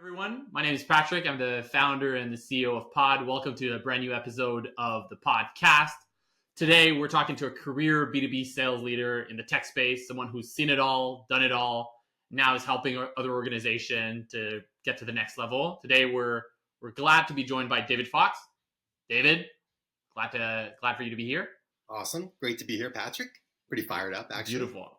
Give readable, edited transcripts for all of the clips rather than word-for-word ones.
Everyone, my name is Patrick. I'm the founder and the CEO of Pod. Welcome to a brand new episode of the podcast. Today, we're talking to a career B2B sales leader in the tech space, someone who's seen it all, done it all, now is helping other organizations to get to the next level. Today, we're glad to be joined by David Fox. David, glad for you to be here. Awesome. Great to be here, Patrick. Pretty fired up, actually. Beautiful.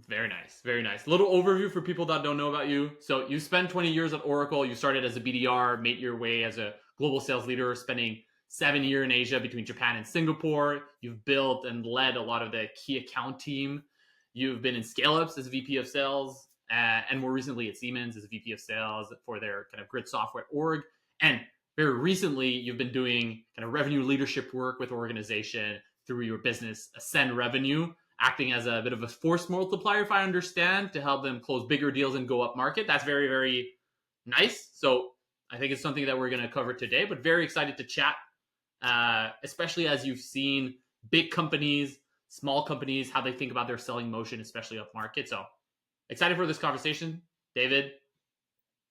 Very nice. Very nice. Little overview for people that don't know about you. So you spent 20 years at Oracle. You started as a BDR, made your way as a global sales leader, spending 7 years in Asia between Japan and Singapore. You've built and led a lot of the key account team. You've been in scale-ups as VP of sales, and more recently at Siemens as VP of sales for their kind of grid software org. And very recently, you've been doing kind of revenue leadership work with organization through your business, Ascend Revenue, acting as a bit of a force multiplier, if I understand, to help them close bigger deals and go up market. That's very, very nice. So I think it's something that we're going to cover today, but very excited to chat, especially as you've seen big companies, small companies, how they think about their selling motion, especially up market. So excited for this conversation. David,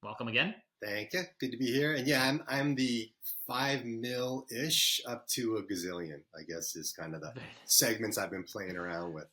welcome again. Thank you. Good to be here. And yeah, I'm the 5 mil-ish up to a gazillion, I guess, is kind of the segments I've been playing around with.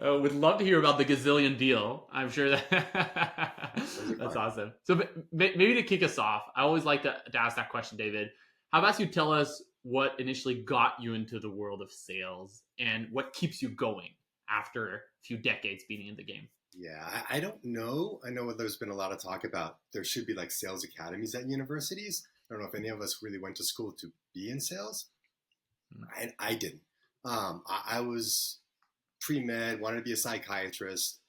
Would love to hear about the gazillion deal. I'm sure that's awesome. So maybe to kick us off, I always like to ask that question, David. How about you tell us what initially got you into the world of sales and what keeps you going after a few decades being in the game? Yeah, I don't know. I know there's been a lot of talk about there should be like sales academies at universities. I don't know if any of us really went to school to be in sales. I didn't. I was pre-med, wanted to be a psychiatrist,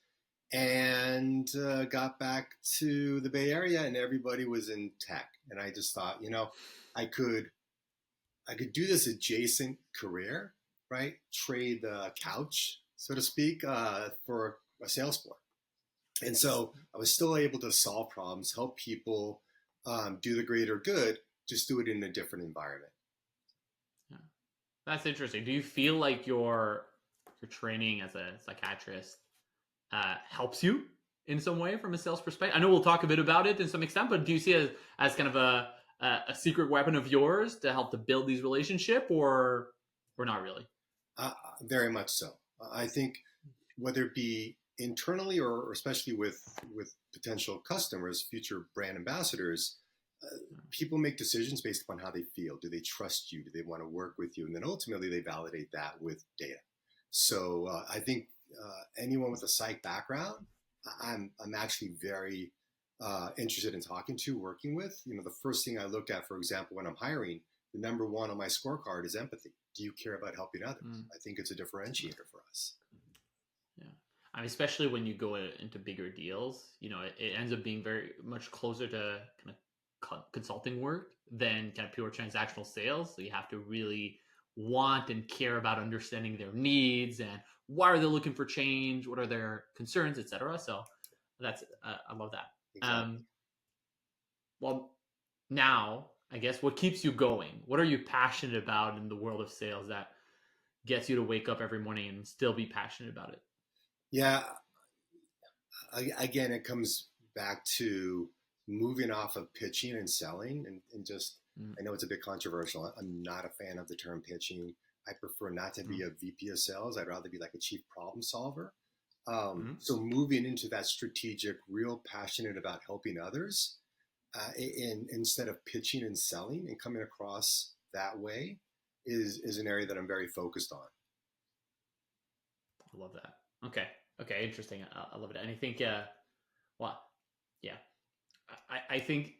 and got back to the Bay Area, and everybody was in tech. And I just thought, I could do this adjacent career, right? Trade the couch, so to speak, for a sales floor. And so I was still able to solve problems, help people do the greater good, just do it in a different environment. Yeah. That's interesting. Do you feel like your training as a psychiatrist helps you in some way from a sales perspective? I know we'll talk a bit about it in some extent, but do you see it as kind of a secret weapon of yours to help to build these relationships, or not really? Very much so. I think whether it be internally or especially with potential customers, future brand ambassadors, people make decisions based upon how they feel. Do they trust you? Do they want to work with you? And then ultimately they validate that with data. So I think anyone with a psych background, I'm actually very interested in talking to, working with. The first thing I look at, for example, when I'm hiring, the number one on my scorecard is empathy. Do you care about helping others? I think it's a differentiator for us. Yeah. I mean, especially when you go into bigger deals, it ends up being very much closer to kind of consulting work than kind of pure transactional sales. So you have to really want and care about understanding their needs and why are they looking for change, what are their concerns, etc. So that's I love that. Exactly. Well, now I guess what keeps you going? What are you passionate about in the world of sales that gets you to wake up every morning and still be passionate about it? Yeah, again, it comes back to moving off of pitching and selling and just, I know it's a bit controversial. I'm not a fan of the term pitching. I prefer not to be a VP of sales. I'd rather be like a chief problem solver. So moving into that strategic, real passionate about helping others instead of pitching and selling and coming across that way is an area that I'm very focused on. I love that. Okay, interesting. I love it. And I think, I think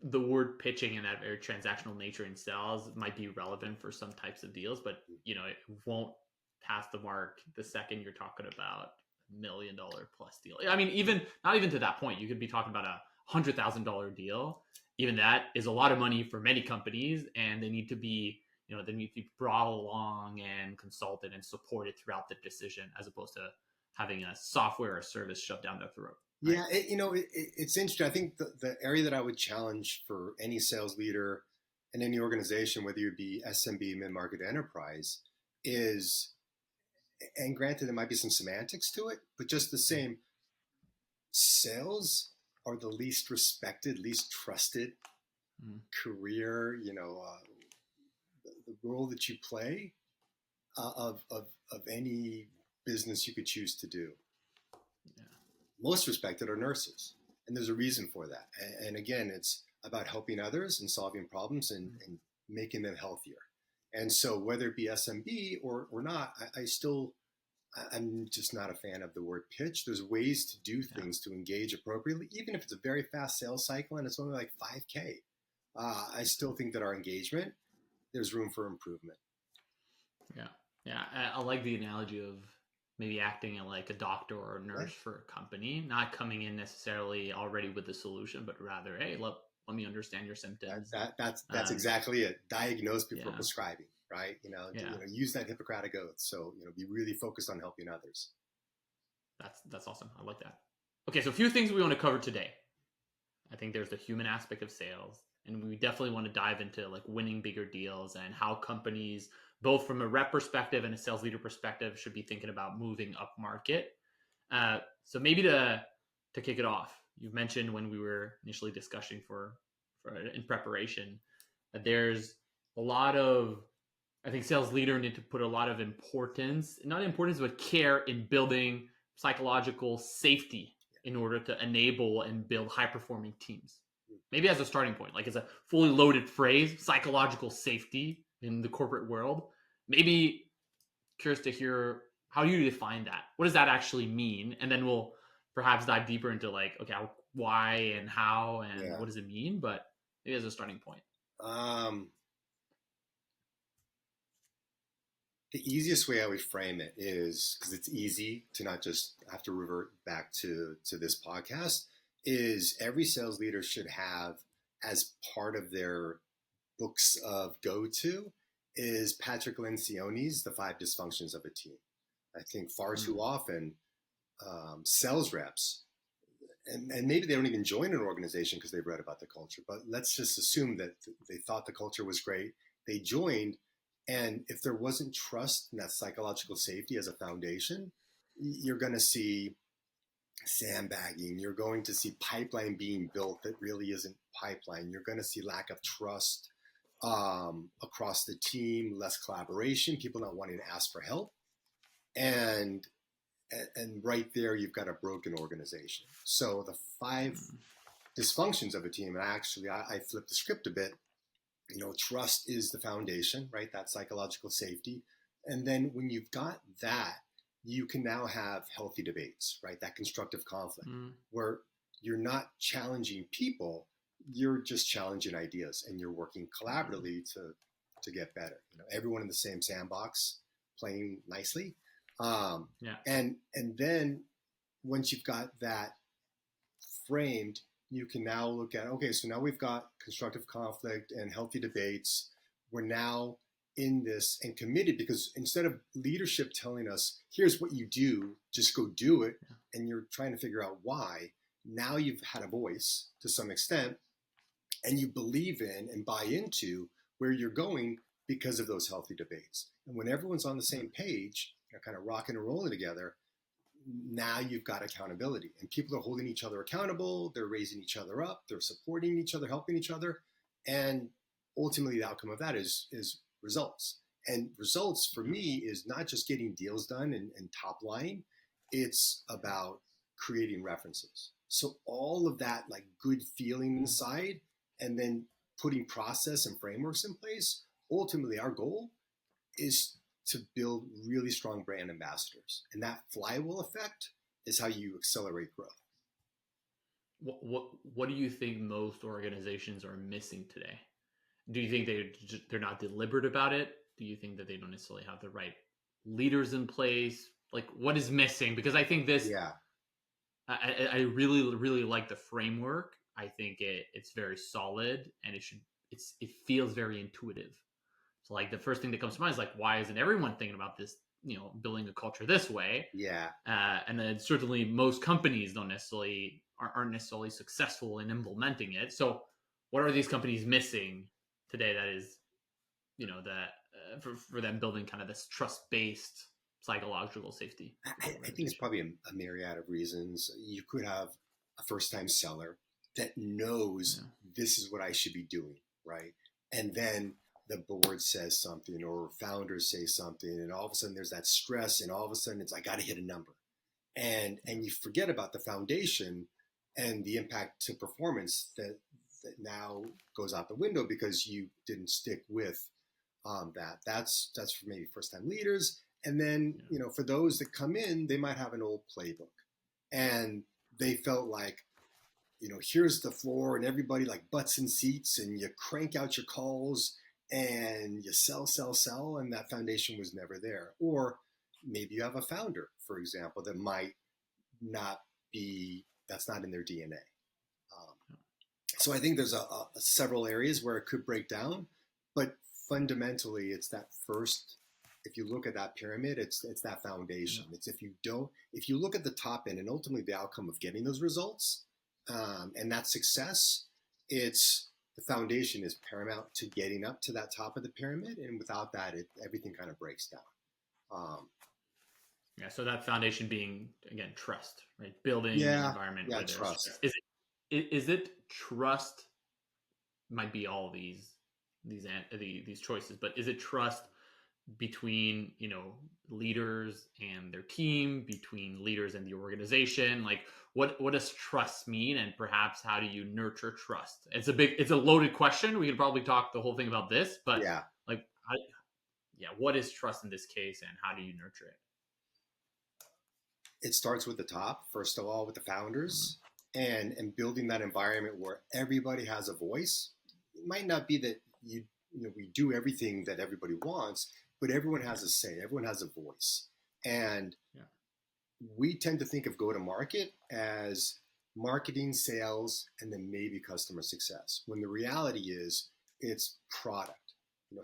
the word pitching and that very transactional nature in sales might be relevant for some types of deals, but it won't pass the mark the second you're talking about $1 million plus deal. I mean, not even to that point, you could be talking about $100,000 deal. Even that is a lot of money for many companies, and they need to be brought along and consulted and supported throughout the decision, as opposed to having a software or service shoved down their throat. Right? Yeah, it's interesting. I think the area that I would challenge for any sales leader in any organization, whether you be SMB, mid-market, enterprise, is, and granted there might be some semantics to it, but just the same, sales are the least respected, least trusted career, the role that you play of any business you could choose to do. Yeah. Most respected are nurses, and there's a reason for that. And again, it's about helping others and solving problems and making them healthier. And so whether it be SMB or not, I'm just not a fan of the word pitch. There's ways to do things to engage appropriately, even if it's a very fast sales cycle and it's only like 5K. I still think that our engagement, there's room for improvement. Yeah. Yeah. I like the analogy of maybe acting like a doctor or a nurse for a company, not coming in necessarily already with the solution, but rather, hey, let me understand your symptoms. That's exactly it. Diagnose before prescribing, right? Use that Hippocratic oath. So, be really focused on helping others. That's awesome. I like that. Okay. So a few things we want to cover today. I think there's the human aspect of sales, and we definitely want to dive into like winning bigger deals and how companies, both from a rep perspective and a sales leader perspective, should be thinking about moving up market. So maybe to kick it off, you've mentioned when we were initially discussing for in preparation that there's a lot of, I think sales leader need to put a lot of not importance, but care in building psychological safety in order to enable and build high performing teams. Maybe as a starting point, like as a fully loaded phrase, psychological safety in the corporate world. Maybe curious to hear how you define that. What does that actually mean? And then we'll perhaps dive deeper into like, okay, why and how and what does it mean? But maybe as a starting point. The easiest way I would frame it is, because it's easy to not just have to revert back to this podcast, is every sales leader should have as part of their books of go-to is Patrick Lencioni's The 5 Dysfunctions of a Team. I think far too often sales reps, and maybe they don't even join an organization because they've read about the culture, but let's just assume that they thought the culture was great. They joined, and if there wasn't trust and that psychological safety as a foundation, you're going to see sandbagging. You're going to see pipeline being built that really isn't pipeline. You're going to see lack of trust across the team, less collaboration, people not wanting to ask for help. And right there, you've got a broken organization. So the 5 dysfunctions of a team, and actually I flipped the script a bit. Trust is the foundation, right? That psychological safety. And then when you've got that, you can now have healthy debates, right? That constructive conflict where you're not challenging people, you're just challenging ideas and you're working collaboratively to get better. Everyone in the same sandbox playing nicely. And then once you've got that framed, you can now look at, okay, so now we've got constructive conflict and healthy debates. We're now in this and committed, because instead of leadership telling us, here's what you do, just go do it, and you're trying to figure out why, now you've had a voice to some extent, and you believe in and buy into where you're going because of those healthy debates. And when everyone's on the same page, kind of rocking and rolling together, now you've got accountability, and people are holding each other accountable. They're raising each other up. They're supporting each other, helping each other. And ultimately the outcome of that is results. And results for me is not just getting deals done and top line. It's about creating references. So all of that like good feeling inside, and then putting process and frameworks in place. Ultimately, our goal is to build really strong brand ambassadors. And that flywheel effect is how you accelerate growth. What do you think most organizations are missing today? Do you think they're not deliberate about it? Do you think that they don't necessarily have the right leaders in place? Like, what is missing? Because I think this, I really, really like the framework. I think it's very solid, and it feels very intuitive. So like the first thing that comes to mind is like, why isn't everyone thinking about this, building a culture this way? And then certainly most companies aren't necessarily successful in implementing it. So what are these companies missing today that is, for them building kind of this trust-based psychological safety? I think it's probably a myriad of reasons. You could have a first-time seller that knows this is what I should be doing, right? And then the board says something or founders say something, and all of a sudden there's that stress, and all of a sudden it's I got to hit a number, and you forget about the foundation and the impact to performance that now goes out the window because you didn't stick with that. That's for maybe first-time leaders, and then for those that come in, they might have an old playbook, and they felt like here's the floor and everybody like butts in seats and you crank out your calls and you sell, and that foundation was never there. Or maybe you have a founder, for example, that might not be, that's not in their DNA. So I think there's several areas where it could break down, but fundamentally it's that first, if you look at that pyramid, it's that foundation. It's if you look at the top end and ultimately the outcome of getting those results, and that success, it's the foundation is paramount to getting up to that top of the pyramid, and without that, everything kind of breaks down. So that foundation being, again, trust, right? Building an environment where there's trust. Is it trust? Might be all these choices, but is it trust between leaders and their team, between leaders and the organization? Like what does trust mean, and perhaps how do you nurture trust? It's a loaded question. We could probably talk the whole thing about this, but what is trust in this case, and how do you nurture it? It starts with the top, first of all, with the founders, and building that environment where everybody has a voice. It might not be that we do everything that everybody wants, but everyone has a say, everyone has a voice. And we tend to think of go-to-market as marketing, sales, and then maybe customer success, when the reality is it's product.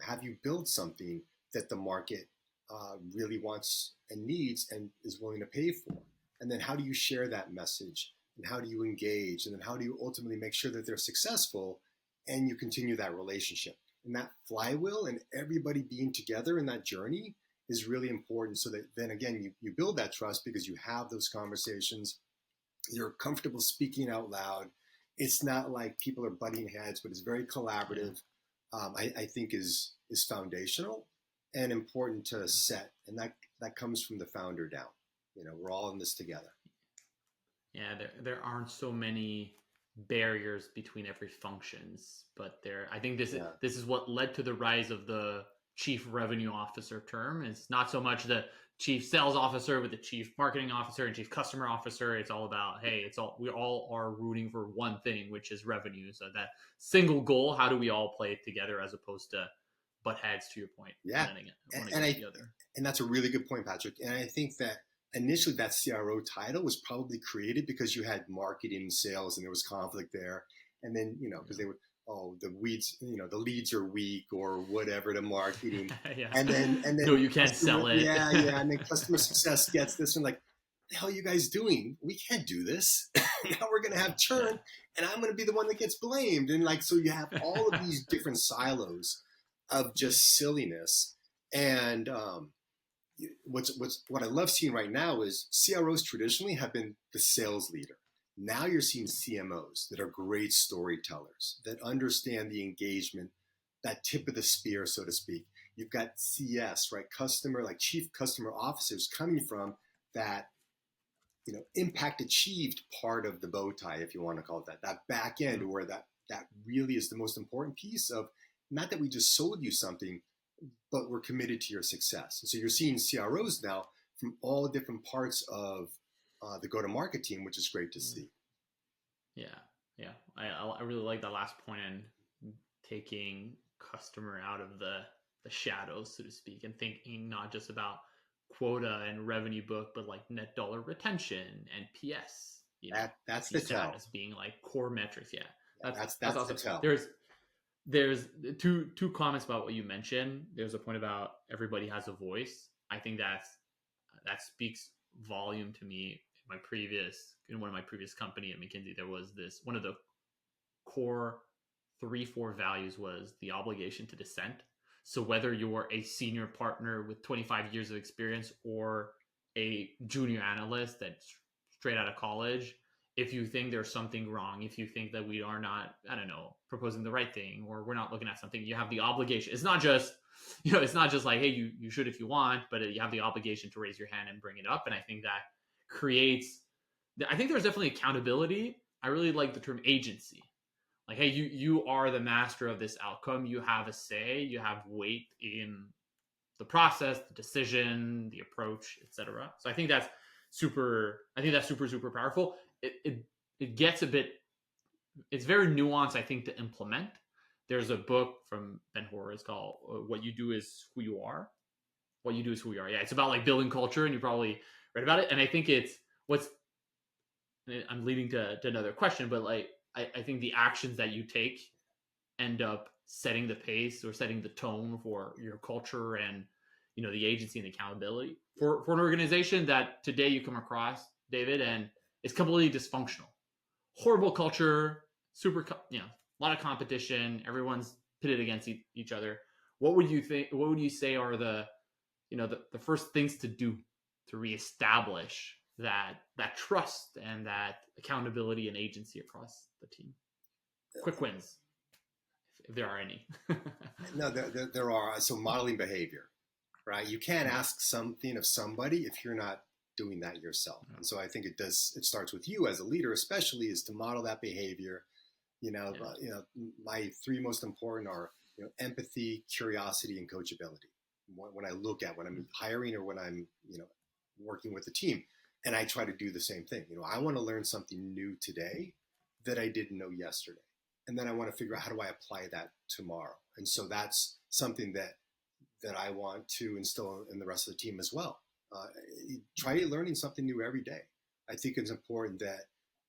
Have you built something that the market really wants and needs and is willing to pay for? And then how do you share that message, and how do you engage, and then how do you ultimately make sure that they're successful and you continue that relationship? And that flywheel and everybody being together in that journey is really important, so that then again you build that trust because you have those conversations, you're comfortable speaking out loud. It's not like people are butting heads, but it's very collaborative. I think is foundational and important to set, and that comes from the founder down. We're all in this together. There aren't so many barriers between every functions, but I think this is what led to the rise of the chief revenue officer term. It's not so much the chief sales officer with the chief marketing officer and chief customer officer. It's all about, hey, we all are rooting for one thing, which is revenue. So that single goal, how do we all play it together, as opposed to butt heads, to your point. And that's a really good point, Patrick. And I think that initially that CRO title was probably created because you had marketing and sales and there was conflict there. And then, because they would, the leads are weak or whatever to marketing. And then no, you can't sell it. And then customer success gets this and like, the hell are you guys doing? We can't do this. Now we're going to have churn and I'm going to be the one that gets blamed. And like, so you have all of these different silos of just silliness. And, what I love seeing right now is CROs traditionally have been the sales leader. Now you're seeing CMOs that are great storytellers, that understand the engagement, that tip of the spear, so to speak. You've got CS, right? Customer, like chief customer officers coming from that, impact achieved part of the bow tie, if you want to call it that back end, where that really is the most important piece of, not that we just sold you something, but we're committed to your success. And so you're seeing CROs now from all different parts of the go-to-market team, which is great to see. I really like that last point, and taking customer out of the shadows, so to speak, and thinking not just about quota and revenue book, but like net dollar retention and PS. That's the tell. As being like core metrics. That's awesome. The tell. There's two comments about what you mentioned. There's a point about everybody has a voice. I think that speaks volume to me. In one of my previous company at McKinsey, there was this, one of the core 3-4 values was the obligation to dissent. So whether you're a senior partner with 25 years of experience or a junior analyst that's straight out of college, if you think there's something wrong, if you think that we are not, I don't know, proposing the right thing, or we're not looking at something, you have the obligation. It's not just, it's not just like, hey, you should if you want, but you have the obligation to raise your hand and bring it up. And I think that creates, I think there's definitely accountability. I really like the term agency. Like, hey, you are the master of this outcome. You have a say. You have weight in the process, the decision, the approach, etc. So I think that's super. I think that's super powerful. It gets a bit. It's very nuanced, I think, to implement. There's a book from Ben Horowitz called "What You Do Is Who You Are." What you do is who you are. Yeah, it's about like building culture, and you probably read about it. And I think it's what's. I'm leading to another question, but like I think the actions that you take end up setting the pace or setting the tone for your culture and the agency and accountability for an organization that today you come across, David, and it's completely dysfunctional, horrible culture, super a lot of competition, everyone's pitted against each other. What would you say are the the first things to do to reestablish that trust and that accountability and agency across the team? Quick wins, if there are any. No, there are. So modeling behavior, right? You can't ask something of somebody if you're not doing that yourself. And so I think it starts with you as a leader, especially, is to model that behavior. My three most important are, empathy, curiosity, and coachability. When I'm hiring or when I'm, working with the team, and I try to do the same thing. I want to learn something new today that I didn't know yesterday. And then I want to figure out, how do I apply that tomorrow? And so that's something that I want to instill in the rest of the team as well. Try learning something new every day. I think it's important that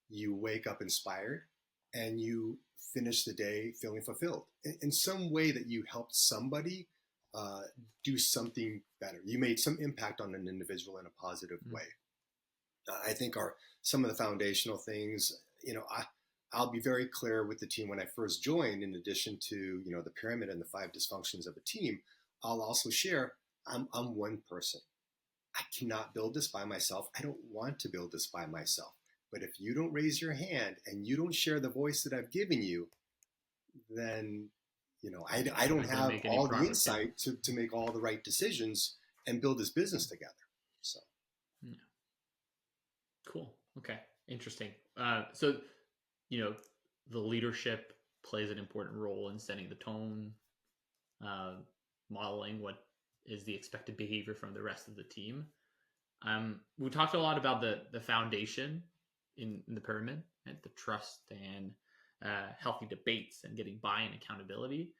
you wake up inspired and you finish the day feeling fulfilled in some way, that you helped somebody do something better. You made some impact on an individual in a positive way. I think are some of the foundational things. I'll be very clear with the team when I first joined. In addition to the pyramid and the 5 dysfunctions of a team, I'll also share I'm one person. I cannot build this by myself. I don't want to build this by myself. But if you don't raise your hand and you don't share the voice that I've given you, then I don't have all the insight to make all the right decisions and build this business together. So, yeah. Cool. Okay. Interesting. So, the leadership plays an important role in setting the tone, modeling what is the expected behavior from the rest of the team. We talked a lot about the foundation in the pyramid, and the trust and healthy debates and getting buy-in, accountability.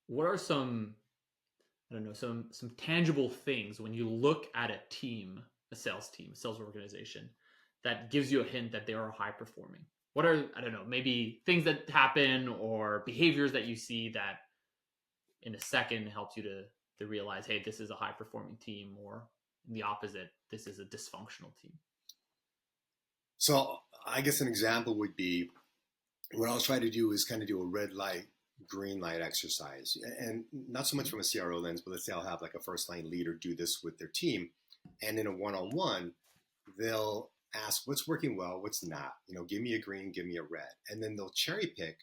What are some tangible things when you look at a team, a sales organization, that gives you a hint that they are high performing? What are, maybe things that happen or behaviors that you see that in a second helps you to realize, hey, this is a high performing team, or in the opposite, this is a dysfunctional team? So I guess an example would be, what I'll try to do is kind of do a red light, green light exercise, and not so much from a CRO lens, but let's say I'll have like a first line leader do this with their team. And in a one-on-one, they'll ask what's working well, what's not, give me a green, give me a red. And then they'll cherry pick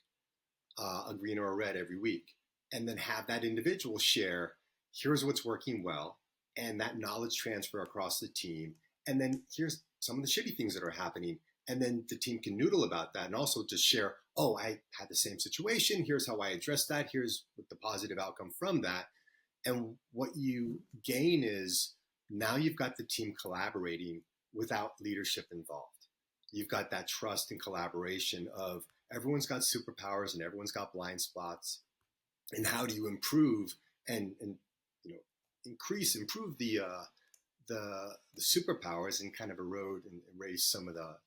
a green or a red every week, and then have that individual share, here's what's working well, and that knowledge transfer across the team. And then here's some of the shitty things that are happening. And then the team can noodle about that and also just share, oh, I had the same situation. Here's how I addressed that. Here's what the positive outcome from that. And what you gain is, now you've got the team collaborating without leadership involved. You've got that trust and collaboration of everyone's got superpowers and everyone's got blind spots. And how do you improve and improve the superpowers and kind of erode and erase some of the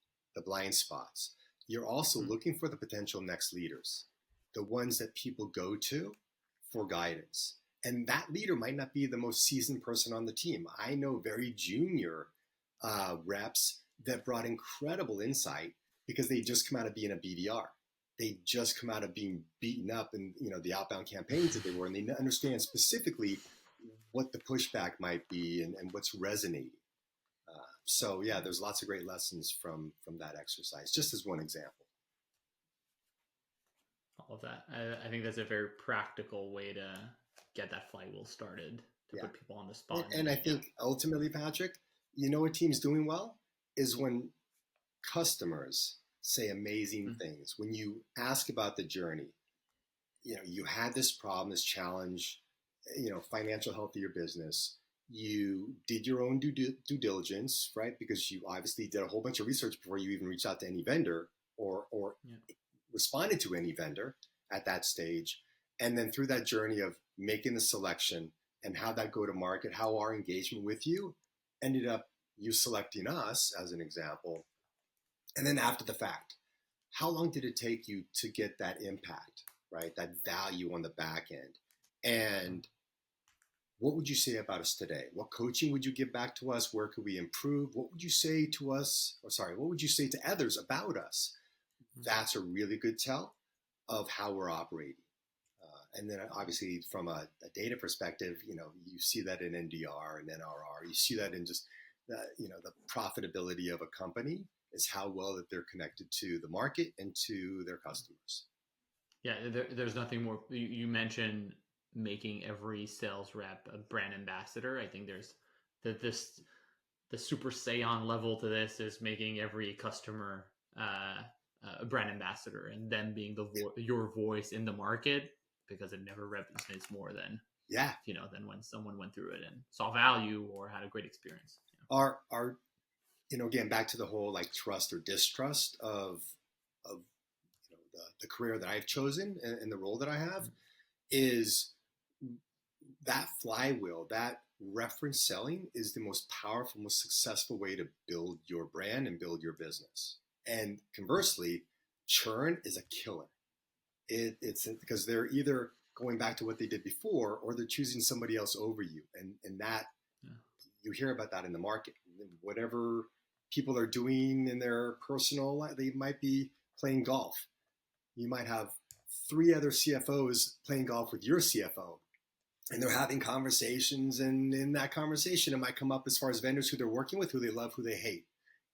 blind spots? You're also looking for the potential next leaders, the ones that people go to for guidance. And that leader might not be the most seasoned person on the team. I know very junior reps that brought incredible insight because they just come out of being a BDR. They just come out of being beaten up in the outbound campaigns that they were, and they understand specifically what the pushback might be and what's resonating. So yeah, there's lots of great lessons from that exercise, just as one example. All of that. I think that's a very practical way to get that flywheel started, to Yeah. put people on the spot. And I think ultimately, Patrick, you know what team's doing well is when customers say amazing things. When you ask about the journey, you know, you had this problem, this challenge, you know, financial health of your business. You did your own due diligence, right? Because you obviously did a whole bunch of research before you even reached out to any vendor or responded to any vendor at that stage. And then through that journey of making the selection and how that go to market, how our engagement with you ended up you selecting us as an example. And then after the fact, how long did it take you to get that impact, right? That value on the back end. And what would you say about us today? What coaching would you give back to us? Where could we improve? What would you say to us? Or sorry, what would you say to others about us? That's a really good tell of how we're operating. And then obviously from a data perspective, you know, you see that in NDR and NRR. You see that in just you know, the profitability of a company is how well that they're connected to the market and to their customers. Yeah, there's nothing more. You mentioned making every sales rep a brand ambassador. I think there's the super Saiyan level to this is making every customer a brand ambassador, and them being your voice in the market, because it never represents more than than when someone went through it and saw value or had a great experience. Our you know, again, back to the whole like trust or distrust of you know, the career that I've chosen and the role that I have is that flywheel, that reference selling is the most powerful, most successful way to build your brand and build your business. And conversely, churn is a killer. It's because they're either going back to what they did before or they're choosing somebody else over you. And that you hear about that in the market. Whatever people are doing in their personal life, they might be playing golf. You might have 3 other CFOs playing golf with your CFO, and they're having conversations. And in that conversation, it might come up as far as vendors who they're working with, who they love, who they hate.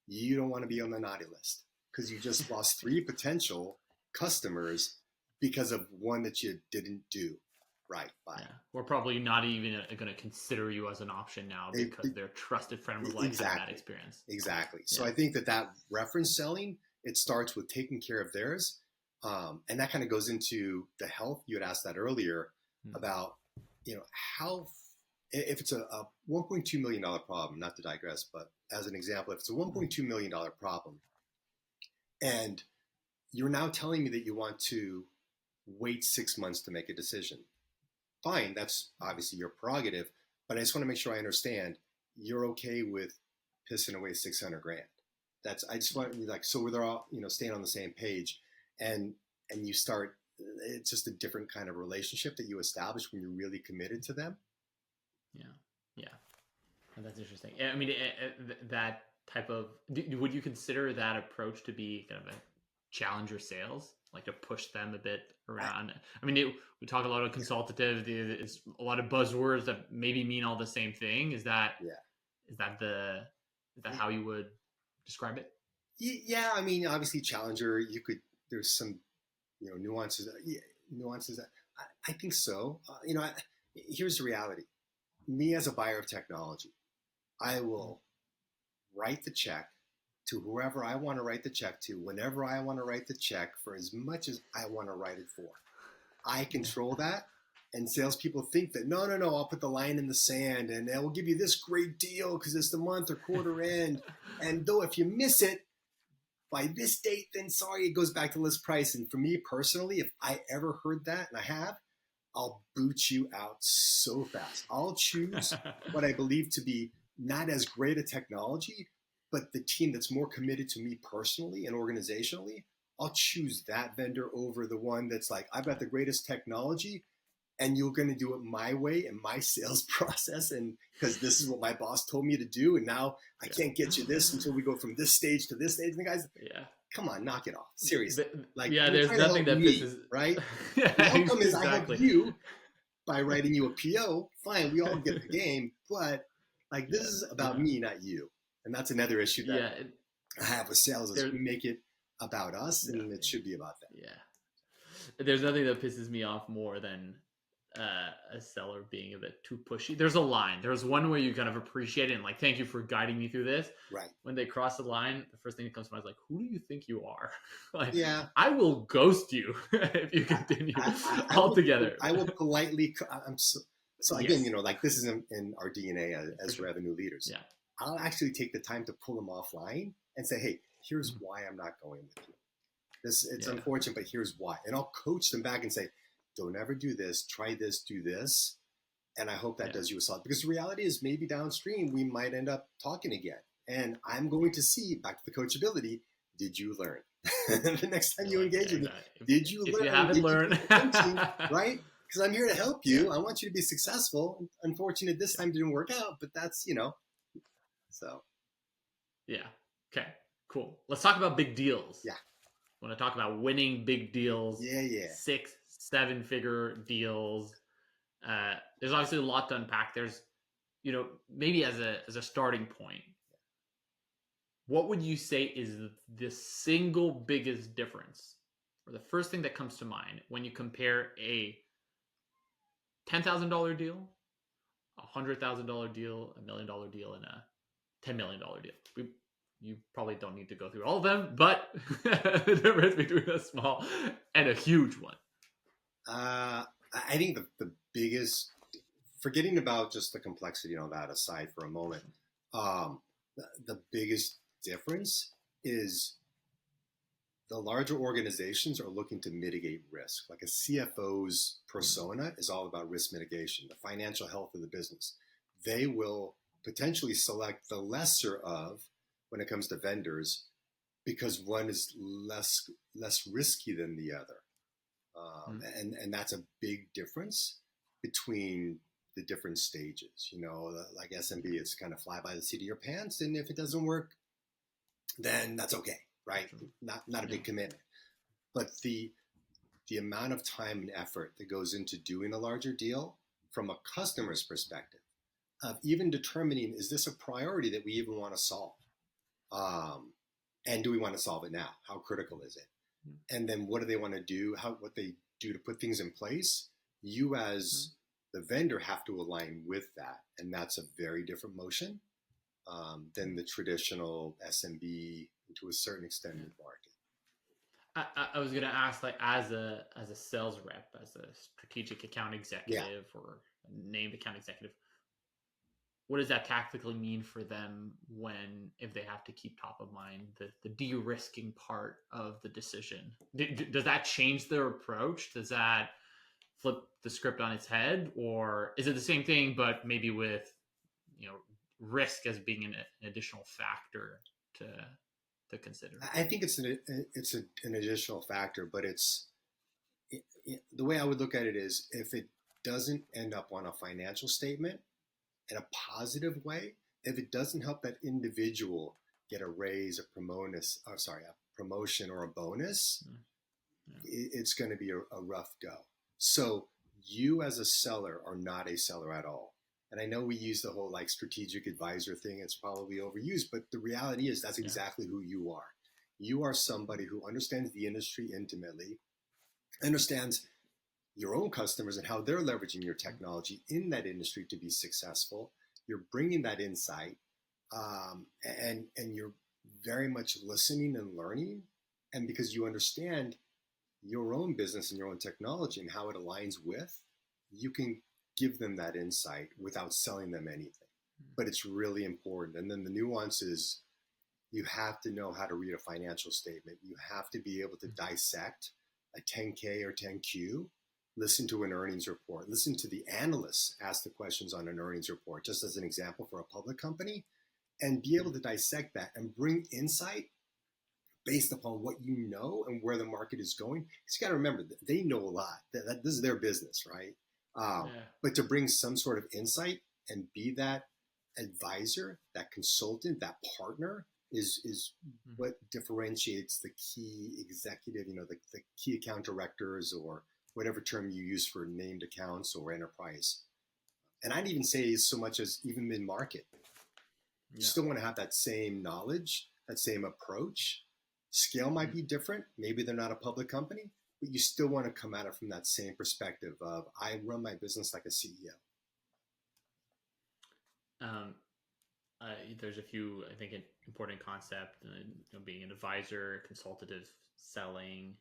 You don't want to be on the naughty list because you just lost 3 potential customers because of one that you didn't do right by. Yeah. We're probably not even going to consider you as an option now because their trusted friend was like had that experience. Exactly. So I think that reference selling, it starts with taking care of theirs. And that kind of goes into the health. You had asked that earlier about, you know, how, if it's a $1.2 million problem, not to digress, but as an example, if it's a $1.2 million problem and you're now telling me that you want to wait 6 months to make a decision, fine, that's obviously your prerogative, but I just want to make sure I understand you're okay with pissing away $600,000. I just want to be like, so we're all, you know, staying on the same page, and you start, it's just a different kind of relationship that you establish when you're really committed to them. Yeah. That's interesting. I mean, that type of, would you consider that approach to be kind of a challenger sales, like to push them a bit around? I mean, we talk a lot of consultative, it's a lot of buzzwords that maybe mean all the same thing. Is that how you would describe it? Yeah, I mean, obviously challenger, there's some, you know, nuances that I think so. You know, here's the reality. Me as a buyer of technology, I will write the check to whoever I want to write the check to, whenever I want to write the check, for as much as I want to write it for. I control that. And salespeople think that, no, I'll put the line in the sand and I will give you this great deal because it's the month or quarter end. And though if you miss it by this date, then sorry, it goes back to list price. And for me personally, if I ever heard that, and I have, I'll boot you out so fast. I'll choose what I believe to be not as great a technology, but the team that's more committed to me personally and organizationally. I'll choose that vendor over the one that's like, I've got the greatest technology and you're going to do it my way and my sales process. And because this is what my boss told me to do. And now I can't get you this until we go from this stage to this stage. And the guys, come on, knock it off. Seriously. Like, there's nothing that pisses, right? The outcome is I help you by writing you a PO. Fine, we all get the game, but like this is about me, not you. And that's another issue that Yeah. I have with sales is There. we make it about us, No. and it should be about them. Yeah. There's nothing that pisses me off more than a seller being a bit too pushy. There's a line. There's one way you kind of appreciate it and like, thank you for guiding me through this. Right. When they cross the line, the first thing that comes to mind is like, who do you think you are? Like, Yeah. I will ghost you if you continue altogether. I will politely. I'm so again, Yes. like this is in our DNA as sure. revenue leaders. Yeah. I'll actually take the time to pull them offline and say, hey, here's why I'm not going with you. It's unfortunate, but here's why. And I'll coach them back and say, don't ever do this, try this, do this. And I hope that does you a solid. Because the reality is maybe downstream, we might end up talking again. And I'm going to see, back to the coachability, did you learn? The next time you engage with me, did you learn? If you haven't learned. Right? Because I'm here to help you. I want you to be successful. Unfortunate this time didn't work out, but that's, so. Yeah. Okay, cool. Let's talk about big deals. Yeah. I want to talk about winning big deals. Yeah. 6-7 figure deals. There's obviously a lot to unpack. There's, maybe as a starting point, what would you say is the single biggest difference, or the first thing that comes to mind when you compare a $10,000 deal, a $100,000 deal, $1 million deal, and a $10 million deal? You probably don't need to go through all of them, but the difference between a small and a huge one. I think the biggest, forgetting about just the complexity and all that aside for a moment, the biggest difference is the larger organizations are looking to mitigate risk. Like a CFO's persona is all about risk mitigation, the financial health of the business. They will potentially select the lesser of when it comes to vendors because one is less risky than the other. And that's a big difference between the different stages. Like SMB, it's kind of fly by the seat of your pants, and if it doesn't work, then that's okay, right? Not a big commitment. But the amount of time and effort that goes into doing a larger deal from a customer's perspective, of even determining, is this a priority that we even want to solve? And do we want to solve it now? How critical is it? And then what do they want to do? What they do to put things in place? You as the vendor have to align with that. And that's a very different motion than the traditional SMB, to a certain extent, mid-market. I was going to ask, like, as a sales rep, as a strategic account executive or a named account executive, what does that tactically mean for them if they have to keep top of mind the de-risking part of the decision? Does that change their approach? Does that flip the script on its head, or is it the same thing but maybe with risk as being an additional factor to consider? I think it's an additional factor, but the way I would look at it is, if it doesn't end up on a financial statement in a positive way, if it doesn't help that individual get a raise, a promotion or a bonus, it's going to be a rough go. So you as a seller are not a seller at all. And I know we use the whole strategic advisor thing. It's probably overused, but the reality is that's exactly who you are. You are somebody who understands the industry intimately, understands your own customers and how they're leveraging your technology in that industry to be successful. You're bringing that insight, and you're very much listening and learning. And because you understand your own business and your own technology and how it aligns with, you can give them that insight without selling them anything. But it's really important. And then the nuance is, you have to know how to read a financial statement. You have to be able to dissect a 10K or 10Q, listen to an earnings report, listen to the analysts ask the questions on an earnings report, just as an example for a public company, and be able to dissect that and bring insight based upon what you know and where the market is going. Because you got to remember that they know a lot. That this is their business, right? But to bring some sort of insight and be that advisor, that consultant, that partner is what differentiates the key executive, the key account directors, or whatever term you use for named accounts or enterprise. And I'd even say so much as even mid-market. You Yeah. still want to have that same knowledge, that same approach. Scale might be different. Maybe they're not a public company, but you still want to come at it from that same perspective of I run my business like a CEO. Um, there's a few, I think, important concept, being an advisor, consultative selling.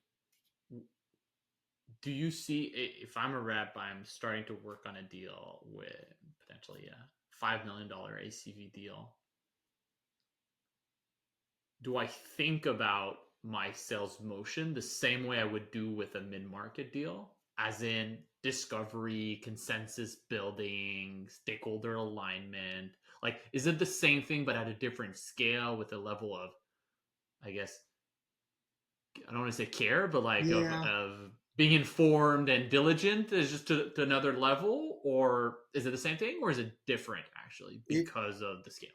Do you see, if I'm a rep, I'm starting to work on a deal with potentially a $5 million ACV deal. Do I think about my sales motion the same way I would do with a mid-market deal, as in discovery, consensus building, stakeholder alignment? Like, is it the same thing but at a different scale with a level of, I guess, I don't want to say care, but like Yeah, of being informed and diligent is just to another level? Or is it the same thing, or is it different actually it, because of the scale?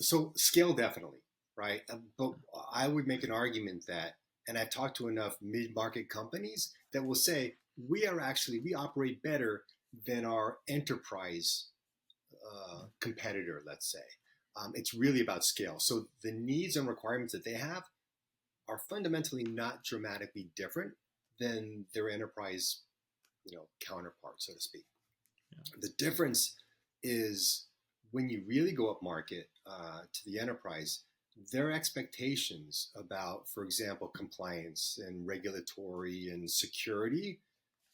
so scale definitely, right? But I would make an argument that, and I've talked to enough mid-market companies that will say we operate better than our enterprise competitor, let's say. It's really about scale. So the needs and requirements that they have are fundamentally not dramatically different than their enterprise, counterpart, so to speak. Yeah. The difference is when you really go up market to the enterprise, their expectations about, for example, compliance and regulatory and security,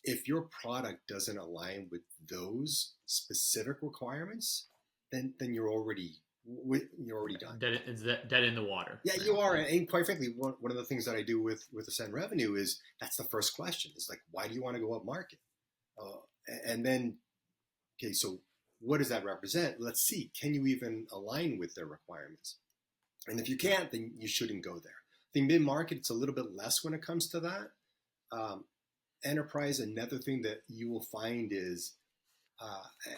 if your product doesn't align with those specific requirements, then you're already done. It's dead in the water. Yeah, you are. And quite frankly, one of the things that I do with Ascend Revenue is that's the first question. It's like, why do you want to go up market? And then, okay, so what does that represent? Let's see, can you even align with their requirements? And if you can't, then you shouldn't go there. I think mid-market, it's a little bit less when it comes to that. Enterprise, another thing that you will find is,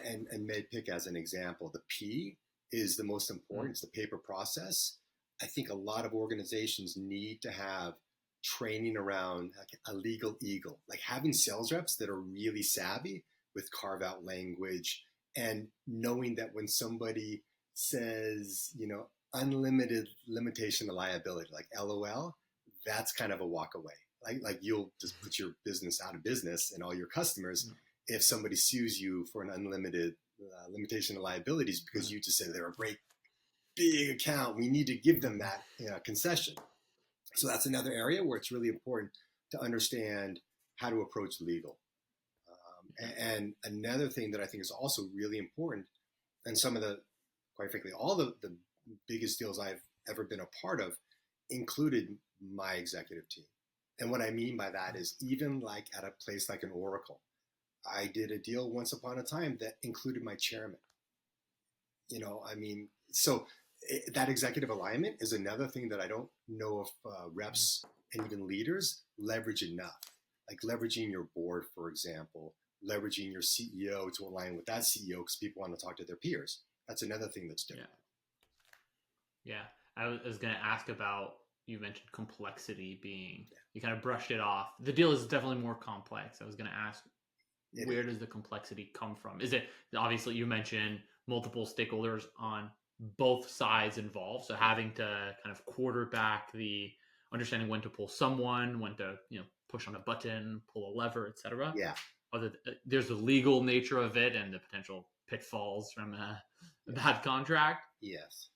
and MedPick as an example, the P is the most important. It's the paper process. I think a lot of organizations need to have training around like a legal eagle, like having sales reps that are really savvy with carve out language and knowing that when somebody says, unlimited limitation of liability, like LOL, that's kind of a walk away. Like you'll just put your business out of business and all your customers if somebody sues you for an unlimited limitation of liabilities because you just said they're a great big account. We need to give them that concession. So that's another area where it's really important to understand how to approach legal. And another thing that I think is also really important, and some of the, quite frankly, all the biggest deals I've ever been a part of included my executive team. And what I mean by that is even like at a place like an Oracle, I did a deal once upon a time that included my chairman. So that executive alignment is another thing that I don't know if reps and even leaders leverage enough. Like leveraging your board, for example, leveraging your CEO to align with that CEO because people want to talk to their peers. That's another thing that's different. Yeah. I was going to ask about, you mentioned complexity being, you kind of brushed it off. The deal is definitely more complex. I was going to ask, where does the complexity come from? Is it, obviously you mentioned multiple stakeholders on both sides involved. So having to kind of quarterback the understanding when to pull someone, when to, push on a button, pull a lever, etc. Yeah. There's the legal nature of it and the potential pitfalls from a bad contract. Yes.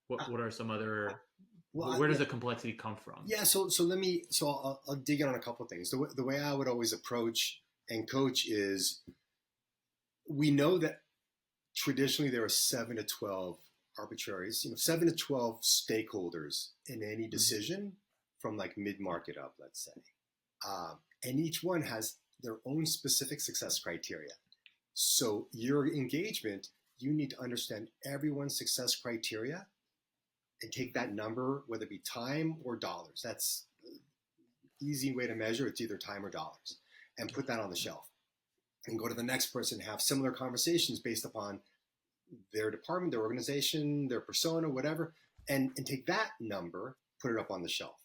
What are some other, where does the complexity come from? Yeah. So I'll dig in on a couple of things. The way I would always approach and coach is, we know that traditionally there are 7 to 12 arbitraries, 7 to 12 stakeholders in any decision from like mid-market up, let's say. And each one has their own specific success criteria. So your engagement, you need to understand everyone's success criteria and take that number, whether it be time or dollars. That's an easy way to measure. It's either time or dollars, and put that on the shelf and go to the next person, have similar conversations based upon their department, their organization, their persona, whatever, and take that number, put it up on the shelf.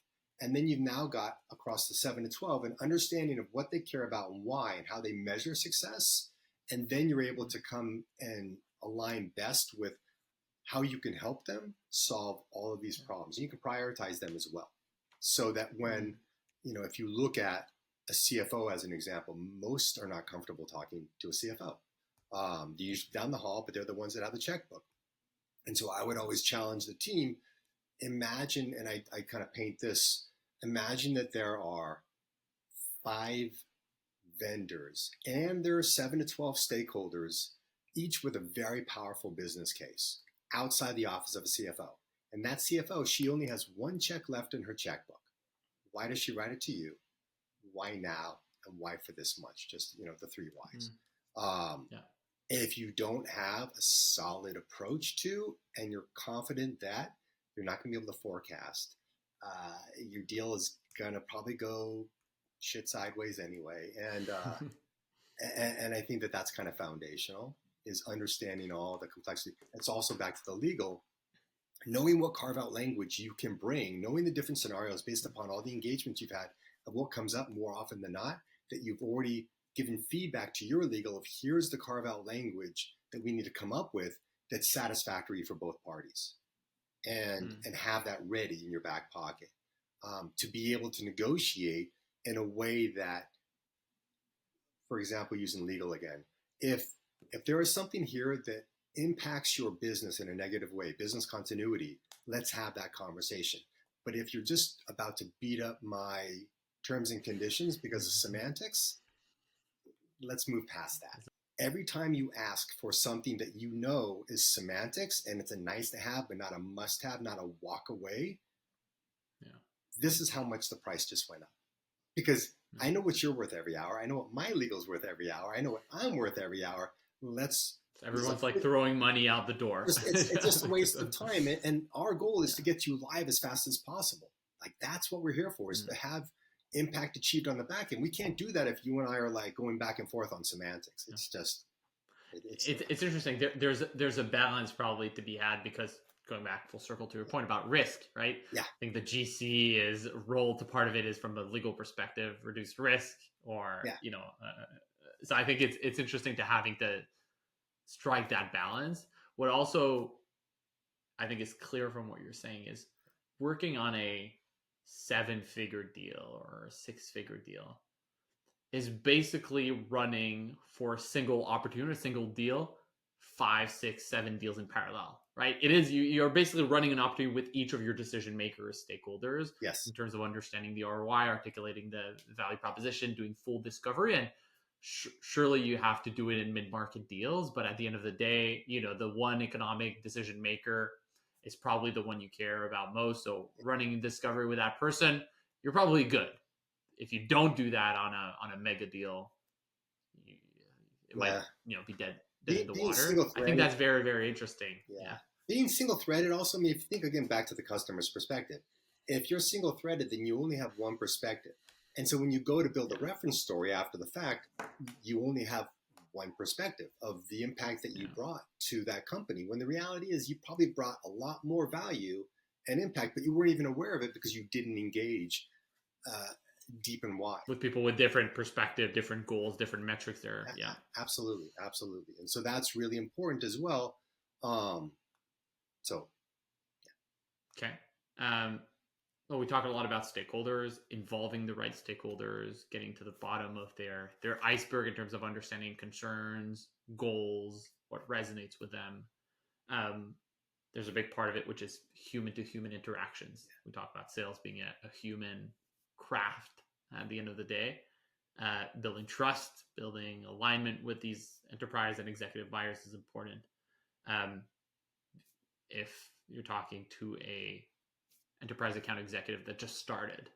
And then you've now got across the 7 to 12 an understanding of what they care about and why and how they measure success. And then you're able to come and align best with how you can help them solve all of these problems. And you can prioritize them as well. So that when, if you look at a CFO as an example, most are not comfortable talking to a CFO. They're usually down the hall, but they're the ones that have the checkbook. And so I would always challenge the team, imagine, and I kind of paint this, imagine that there are 5 vendors and there are 7 to 12 stakeholders, each with a very powerful business case outside the office of a CFO. And that CFO, she only has 1 check left in her checkbook. Why does she write it to you? Why now? And why for this much? Just, the 3 whys. If you don't have a solid approach to, and you're confident that you're not going to be able to forecast, your deal is going to probably go shit sideways anyway. And I think that that's kind of foundational, is understanding all the complexity. It's also back to the legal, knowing what carve-out language you can bring, knowing the different scenarios based upon all the engagements you've had of what comes up more often than not, that you've already given feedback to your legal of here's the carve-out language that we need to come up with that's satisfactory for both parties, and have that ready in your back pocket, to be able to negotiate in a way that, for example, using legal again, if there is something here that impacts your business in a negative way, business continuity, let's have that conversation. But if you're just about to beat up my terms and conditions because of semantics, let's move past that. Every time you ask for something that you know is semantics and it's a nice to have but not a must have, not a walk away, this is how much the price just went up. Because I know what you're worth every hour. I know what my legal's worth every hour. I know what I'm worth every hour. Everyone's like throwing money out the door. It's just a waste of time. And our goal is to get you live as fast as possible. Like, that's what we're here for, is to have impact achieved on the back end. We can't do that if you and I are like going back and forth on semantics. It's just, it's interesting. There's a balance probably to be had, because going back full circle to your point about risk, right? Yeah. I think the GC is role to part of it is from a legal perspective, reduced risk, or, so I think it's interesting to having to strike that balance. What also I think is clear from what you're saying is working on a 7-figure deal or a 6-figure deal is basically running for a single opportunity, a single deal, 5, 6, 7 deals in parallel, right? It is, you're basically running an opportunity with each of your decision makers, stakeholders, yes, in terms of understanding the ROI, articulating the value proposition, doing full discovery. And surely you have to do it in mid-market deals, but at the end of the day, the one economic decision maker is probably the one you care about most. So running discovery with that person, you're probably good. If you don't do that on a mega deal, it might be dead in the water. I think that's very, very interesting. Yeah. Being single-threaded also, if you think again back to the customer's perspective, if you're single-threaded, then you only have one perspective. And so when you go to build a reference story after the fact, you only have one perspective of the impact that you brought to that company, when the reality is you probably brought a lot more value and impact, but you weren't even aware of it because you didn't engage deep and wide with people with different perspective, different goals, different metrics there. Yeah, absolutely. And so that's really important as well. Okay. Well, we talk a lot about stakeholders, involving the right stakeholders, getting to the bottom of their iceberg in terms of understanding concerns, goals, what resonates with them. There's a big part of it, which is human to human interactions. We talk about sales being a human craft at the end of the day. Building trust, building alignment with these enterprise and executive buyers is important. If you're talking to a enterprise account executive that just started,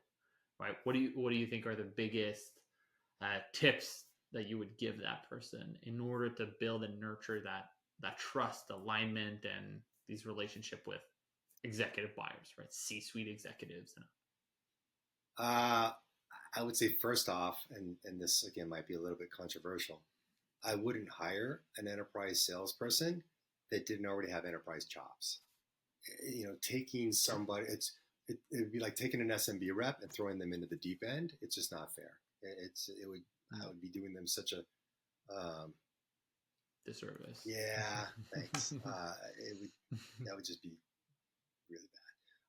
right? What do you think are the biggest tips that you would give that person in order to build and nurture that trust, alignment, and these relationship with executive buyers, right? C-suite executives. I would say first off, and this again might be a little bit controversial, I wouldn't hire an enterprise salesperson that didn't already have enterprise chops. Taking somebody, it'd be like taking an SMB rep and throwing them into the deep end. It's just not fair. I would be doing them such a disservice. Yeah, thanks. That would just be really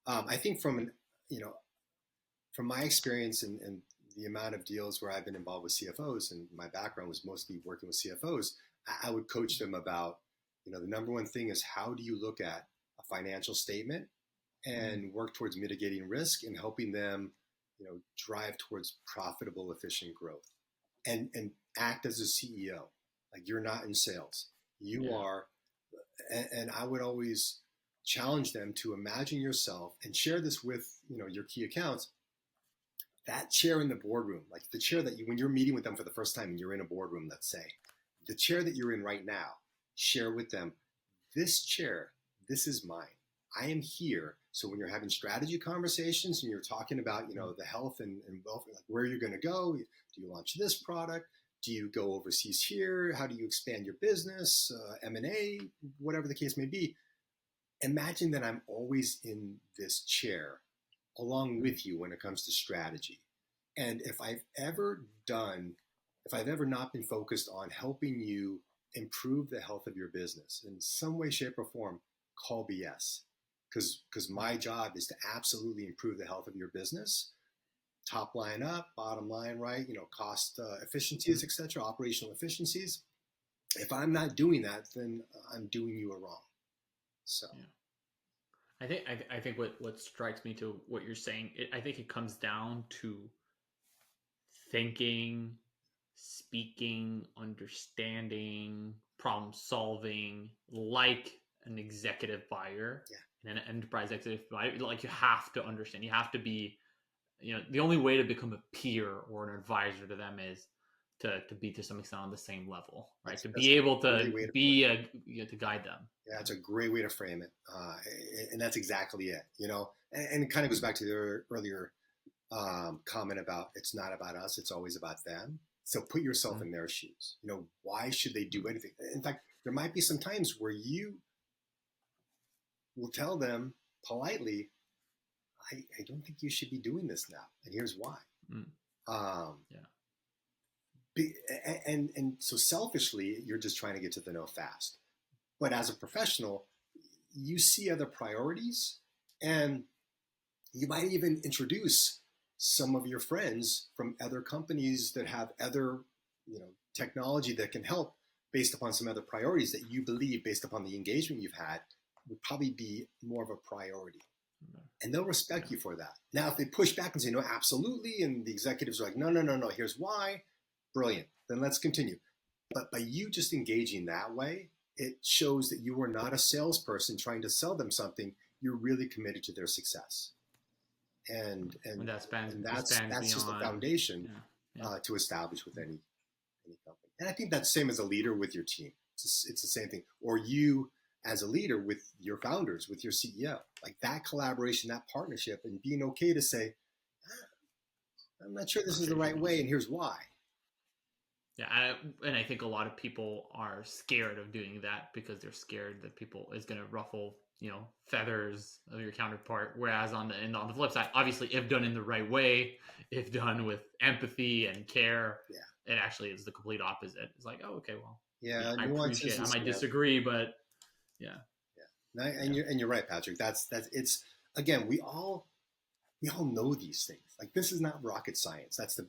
bad. I think from my experience and the amount of deals where I've been involved with CFOs, and my background was mostly working with CFOs, I would coach them about, the number one thing is, how do you look at a financial statement and work towards mitigating risk and helping them, drive towards profitable, efficient growth, and act as a CEO. Like, you're not in sales, you are. And I would always challenge them to imagine yourself and share this with, your key accounts. That chair in the boardroom, like the chair that when you're meeting with them for the first time and you're in a boardroom, let's say, the chair that you're in right now, share with them, this chair, this is mine. I am here. So when you're having strategy conversations and you're talking about, the health and wealth, like where you're going to go, do you launch this product? Do you go overseas here? How do you expand your business, M&A, whatever the case may be? Imagine that I'm always in this chair along with you when it comes to strategy. And if I've ever not been focused on helping you improve the health of your business in some way, shape, or form, call BS. Because my job is to absolutely improve the health of your business, top line up, bottom line right, cost efficiencies, etc., operational efficiencies. If I'm not doing that, then I'm doing you a wrong. So. Yeah. I think what strikes me to what you're saying, I think it comes down to thinking, speaking, understanding, problem solving, like an executive buyer and an enterprise executive buyer. Like, you have to understand, you have to be, the only way to become a peer or an advisor to them is to be to some extent on the same level, right? To be able to be to guide them. Yeah, it's a great way to frame it, and that's exactly it. And it kind of goes back to the earlier comment about, it's not about us, it's always about them. So put yourself in their shoes. Why should they do anything? In fact, there might be some times where you will tell them politely, I don't think you should be doing this now, and here's why. And so selfishly, you're just trying to get to the no fast. But as a professional, you see other priorities, and you might even introduce some of your friends from other companies that have other, technology that can help based upon some other priorities that you believe, based upon the engagement you've had, would probably be more of a priority. And they'll respect you for that. Now, if they push back and say, no, absolutely, and the executives are like, no, here's why, brilliant, then let's continue. But by you just engaging that way, it shows that you are not a salesperson trying to sell them something. You're really committed to their success. And that's just the foundation to establish with any company. And I think that's the same as a leader with your team. It's the same thing. Or you as a leader with your founders, with your CEO, like that collaboration, that partnership, and being okay to say, I'm not sure this is the right way, and here's why. Yeah, and I think a lot of people are scared of doing that because they're scared that people is going to ruffle, feathers of your counterpart. Whereas on the flip side, obviously, if done in the right way, if done with empathy and care, it actually is the complete opposite. It's like, oh, okay, well, I appreciate. I might disagree, but and you're right, Patrick. That's it's, again, we all know these things. Like, this is not rocket science. That's the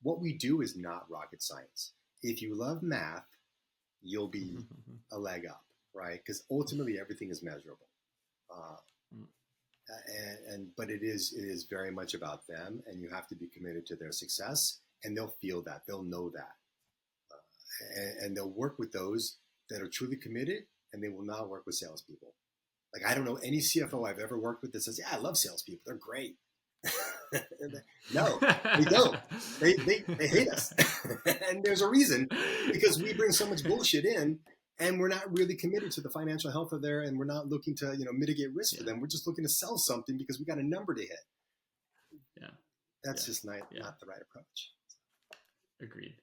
what we do is not rocket science. If you love math, you'll be a leg up, right? Because ultimately everything is measurable. But it is very much about them, and you have to be committed to their success, and they'll feel that, they'll know that, and they'll work with those that are truly committed, and they will not work with salespeople. Like, I don't know any CFO I've ever worked with that says, yeah, I love salespeople, they're great. No, they don't. They hate us. And there's a reason, because we bring so much bullshit in, and we're not really committed to the financial health of their, and we're not looking to, mitigate risk for them. We're just looking to sell something because we got a number to hit. Yeah. That's just not the right approach. Agreed.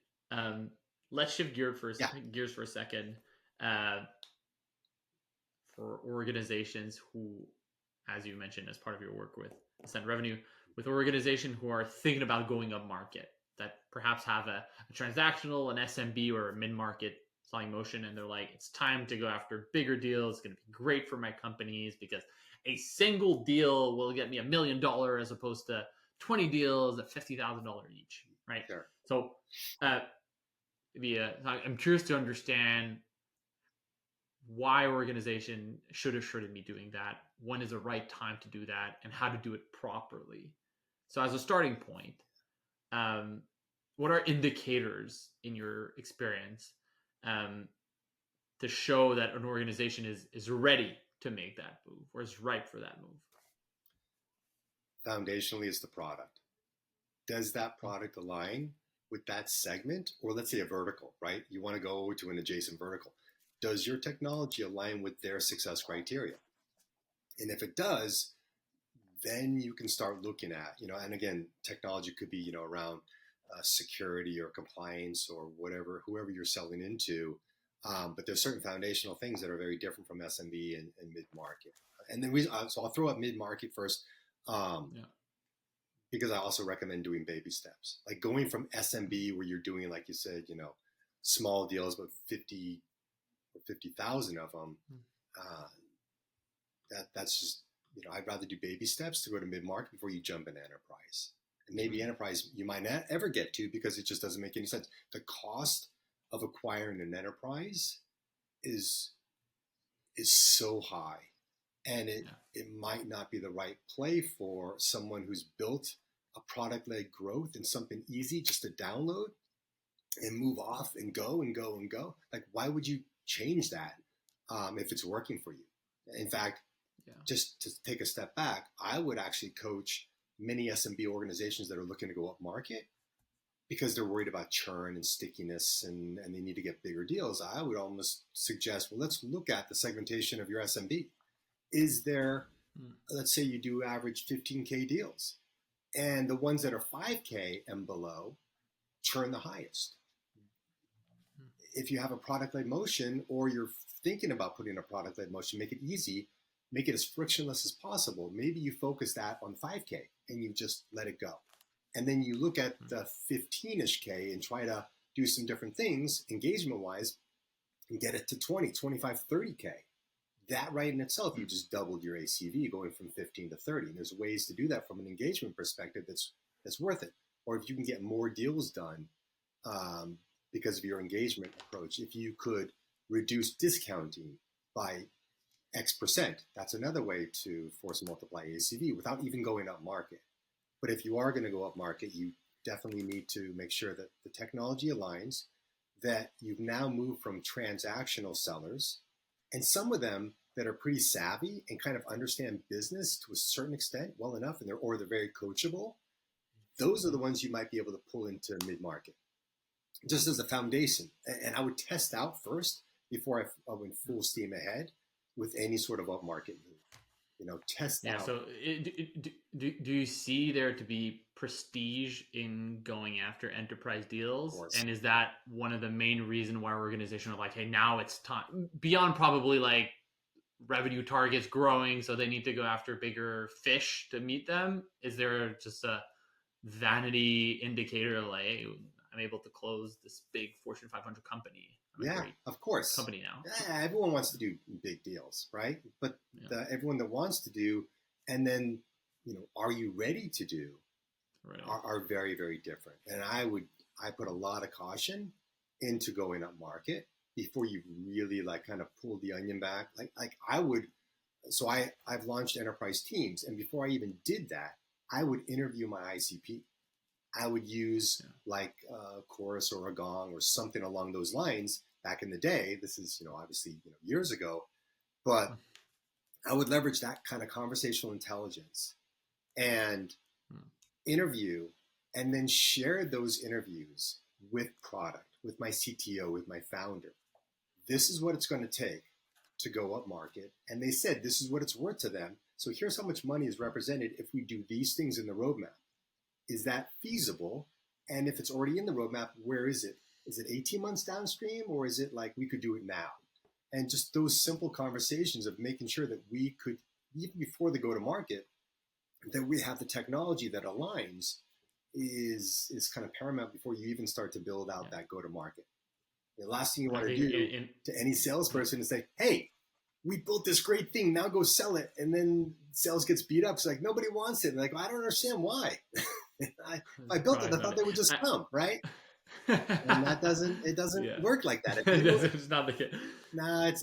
Let's shift gears for a second. For organizations who, as you mentioned, as part of your work with Ascent Revenue, with organizations who are thinking about going up market, that perhaps have a transactional, an SMB, or a mid-market / selling motion, and they're like, it's time to go after bigger deals. It's going to be great for my companies because a single deal will get me $1 million as opposed to 20 deals at $50,000 each, right? Sure. So I'm curious to understand why organization should or shouldn't be doing that, when is the right time to do that, and how to do it properly. So as a starting point, what are indicators in your experience to show that an organization is ready to make that move or is ripe for that move? Foundationally, it's the product. Does that product align with that segment, or let's say a vertical, right? You want to go to an adjacent vertical. Does your technology align with their success criteria? And if it does, then you can start looking at, and again, technology could be, around security or compliance or whatever, whoever you're selling into. But there's certain foundational things that are very different from SMB and mid-market. And then so I'll throw up mid-market first. Because I also recommend doing baby steps, like going from SMB where you're doing, like you said, small deals, but 50 or 50,000 of them. That's just, I'd rather do baby steps to go to mid-market before you jump into enterprise. And maybe enterprise you might not ever get to because it just doesn't make any sense. The cost of acquiring an enterprise is so high, and it might not be the right play for someone who's built a product-led growth and something easy just to download and move off and go and go and go. Like, why would you change that if it's working for you? In fact, just to take a step back, I would actually coach many SMB organizations that are looking to go up market because they're worried about churn and stickiness and they need to get bigger deals. I would almost suggest, well, let's look at the segmentation of your SMB. Is there, let's say you do average 15K deals, and the ones that are 5K and below churn the highest. If you have a product-led motion, or you're thinking about putting a product-led motion, make it easy, make it as frictionless as possible. Maybe you focus that on 5K and you just let it go. And then you look at the 15-ish K and try to do some different things engagement-wise and get it to 20, 25, 30K. That right in itself, you just doubled your ACV going from 15 to 30. And there's ways to do that from an engagement perspective that's worth it. Or if you can get more deals done because of your engagement approach, if you could reduce discounting by X%, that's another way to force multiply ACV without even going up market. But if you are going to go up market, you definitely need to make sure that the technology aligns, that you've now moved from transactional sellers, and some of them that are pretty savvy and kind of understand business to a certain extent well enough, and they're very coachable. Those are the ones you might be able to pull into mid-market, just as a foundation. And I would test out first before I went full steam ahead with any sort of up-market move. Test out. So do you see there to be prestige in going after enterprise deals? And is that one of the main reason why organizations are like, hey, now it's time, beyond probably like revenue targets growing, so they need to go after bigger fish to meet them? Is there just a vanity indicator like, hey, I'm able to close this big Fortune 500 company? Of course. Company now. Yeah, everyone wants to do big deals, right? But everyone that wants to do, and then, are you ready to do, are very, very different. And I put a lot of caution into going up market before you really like kind of pull the onion back. I've launched enterprise teams, and before I even did that, I would interview my ICP. I would use like a Chorus or a Gong or something along those lines back in the day. This is, obviously, years ago, but I would leverage that kind of conversational intelligence and interview, and then share those interviews with product, with my CTO, with my founder. This is what it's going to take to go up market. And they said, this is what it's worth to them. So here's how much money is represented if we do these things in the roadmap. Is that feasible? And if it's already in the roadmap, where is it? Is it 18 months downstream, or is it like we could do it now? And just those simple conversations of making sure that we could, even before the go-to-market, that we have the technology that aligns is kind of paramount before you even start to build out that go-to-market. The last thing you want I to think do to any salesperson is say, "Hey, we built this great thing. Now go sell it." And then sales gets beat up. It's like nobody wants it. And like, I don't understand why. If I built it, I thought they would just come, right? And it doesn't Yeah. work like that. It's not the case. No, that's